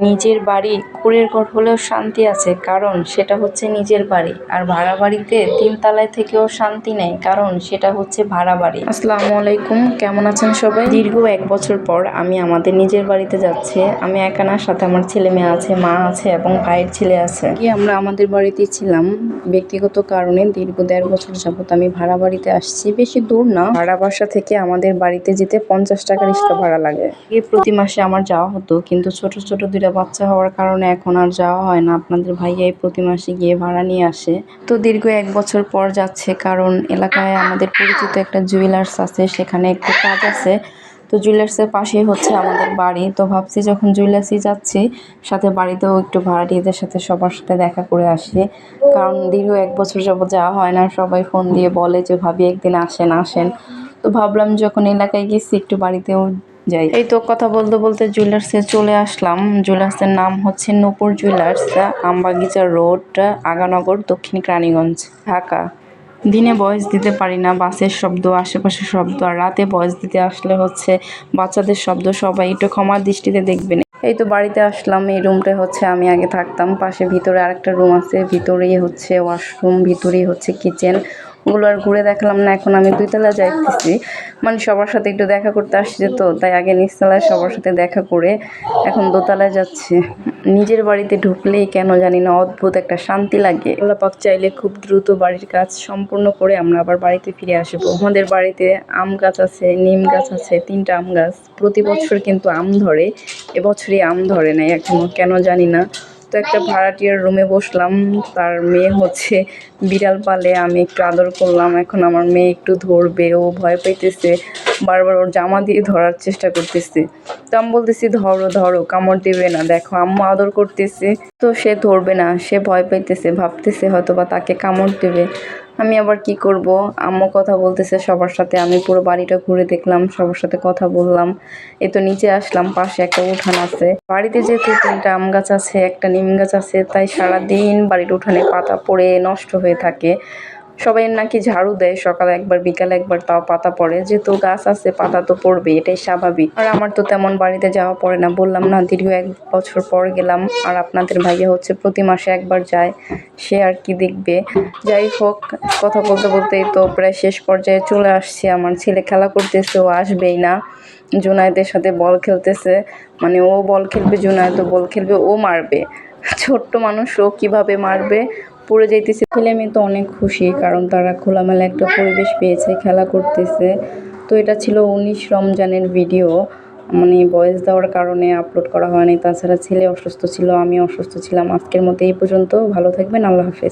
নিজের বাড়ি কুঁড়ের ঘর হলেও শান্তি আছে, কারণ সেটা হচ্ছে নিজের বাড়ি। আর ভাড়া বাড়িতে তিনতলায় থেকেও শান্তি নেই, কারণ সেটা হচ্ছে ভাড়া বাড়ি। আসসালামু আলাইকুম, কেমন আছেন সবাই? দীর্ঘ 1 বছর পর আমি আমাদের নিজের বাড়িতে যাচ্ছি। আমি একা না, সাথে আমার ছেলে মেয়ে আছে, মা আছে এবং ভাইয়ের ছেলে আছে। আমরা আমাদের বাড়িতে ছিলাম। ব্যক্তিগত কারণে দীর্ঘ 1.5 বছর যাবত আমি ভাড়া বাড়িতে আসছি। বেশি দূর না, ভাড়া বাসা থেকে আমাদের বাড়িতে যেতে 50 টাকা রিক্সা ভাড়া লাগে। প্রতি মাসে আমার যাওয়া হতো, কিন্তু ছোট ছোট 2টা বাচ্চা হওয়ার কারণে এখন আর যাওয়া হয় না। আপনাদের ভাইয়া প্রতি মাসে গিয়ে ভাড়া নিয়ে আসে। তো দীর্ঘ 1 বছর পর যাচ্ছে, কারণ এলাকায় আমাদের পরিচিত একটা জুয়েলার্স আছে, সেখানে একটু কাজ আছে। তো জুয়েলার্সের পাশেই হচ্ছে আমাদের বাড়ি। তো ভাবছি যখন জুয়েলার্সে যাচ্ছি, সাথে বাড়িতেও একটু ভাড়াটিয়াদের সাথে সবার সাথে দেখা করে আসি, কারণ দীর্ঘ 1 বছর যাবত যাওয়া হয় না। সবাই ফোন দিয়ে বলে যে ভাবি একদিন আসেন। তো ভাবলাম যখন এলাকায় গেছি একটু বাড়িতেও যাই। এই তো কথা বলতে বলতে জুয়েলার্সে চলে আসলাম। জুয়েলার্সের নাম হচ্ছে নূপুর জুয়েলার্স, আমবাগিচা রোড, আগানগর, দক্ষিণ কেরানীগঞ্জ, ঢাকা। দিনে ভয়েস দিতে পারি না, বাসের শব্দ, আশেপাশের শব্দ, আর রাতে ভয়েস দিতে আসলে হচ্ছে বাচ্চাদের শব্দ। সবাই একটু ক্ষমার দৃষ্টিতে দেখবেন। এই তো বাড়িতে আসলাম। এই রুমটা হচ্ছে আমি আগে থাকতাম। পাশে ভিতরে আরেকটা রুম আছে, ভিতরেই হচ্ছে ওয়াশরুম, ভিতরেই হচ্ছে কিচেন। ওগুলো আর ঘুরে দেখলাম না। এখন আমি 2 তলায় যাইতেছি, মানে সবার সাথে একটু দেখা করতে আসছে, তো তাই আগে নিচতলায় সবার সাথে দেখা করে এখন 2 তলায় যাচ্ছে। নিজের বাড়িতে ঢুকলেই কেন জানি না অদ্ভুত একটা শান্তি লাগে। আল্লাহ পাক চাইলে খুব দ্রুত বাড়ির কাজ সম্পূর্ণ করে আমরা আবার বাড়িতে ফিরে আসবো। আমাদের বাড়িতে আম গাছ আছে, নিম গাছ আছে, 3টা আম গাছ। প্রতি বছর কিন্তু আম ধরে, এবছরই আম ধরে নাই এখনো, কেন জানি না। তো একটা ভাড়াটিয়ার রুমে বসলাম। তার মেয়ে হচ্ছে বিড়াল পালে, আমি একটু আদর করলাম। এখন আমার মেয়ে একটু ধরবে, ও ভয় পাইতেছে, বারবার ওর জামা দিয়ে ধরার চেষ্টা করতেছে। তো আমি বলতেছি ধরো, কামড় দেবে না, দেখো আম্মু আদর করতেছে। তো সে ধরবে না, সে ভয় পাইতেছে, ভাবতেছে হয়তো বা তাকে কামড় দেবে। আমি আবার কি করব, আম্মু কথা বলতেছে সবার সাথে। আমি পুরো বাড়িটা ঘুরে দেখলাম, সবার সাথে কথা বললাম। এই তো নিচে আসলাম, পাশে একটা উঠান আছে। বাড়িতে যেহেতু 3টা আম গাছ আছে, একটা নিম গাছ আছে, তাই সারাদিন বাড়ির উঠানে পাতা পড়ে নষ্ট হয়ে থাকে। সবাই নাকি ঝাড়ু দেয়, সকালে একবার বিকালে একবার, তাও পাতা পড়ে। যেহেতু গাছ আছে, পাতা তো পড়বে, এটাই স্বাভাবিক। আর আমার তো তেমন বাড়িতে যাওয়া পড়ে না, বললাম না দীর্ঘ 1 বছর পর গেলাম। আর আপনাদের ভাইয়া হচ্ছে প্রতি মাসে একবার যায়, সে আর কি দেখবে। যাই হোক, কথা বলতে বলতেই তো প্রায় শেষ পর্যায়ে চলে আসছি। আমার ছেলে খেলা করতেছে, ও আসবেই না। জুনায়েদের সাথে বল খেলতেছে, মানে ও বল খেলবে, জুনায়েদও বল খেলবে, ও মারবে। ছোট্ট মানুষ, ও কিভাবে মারবে, পড়ে যাইতেছে। ছেলে মেয়ে তো অনেক খুশি, কারণ তারা খোলামেলা একটা পরিবেশ পেয়েছে, খেলা করতেছে। তো এটা ছিল 19 রমজানের ভিডিও, মানে ভয়েস দেওয়ার কারণে আপলোড করা হয়নি। তাছাড়া ছেলে অসুস্থ ছিল, আমি অসুস্থ ছিলাম। আজকের মতো এই পর্যন্ত। ভালো থাকবেন, আল্লাহ হাফেজ।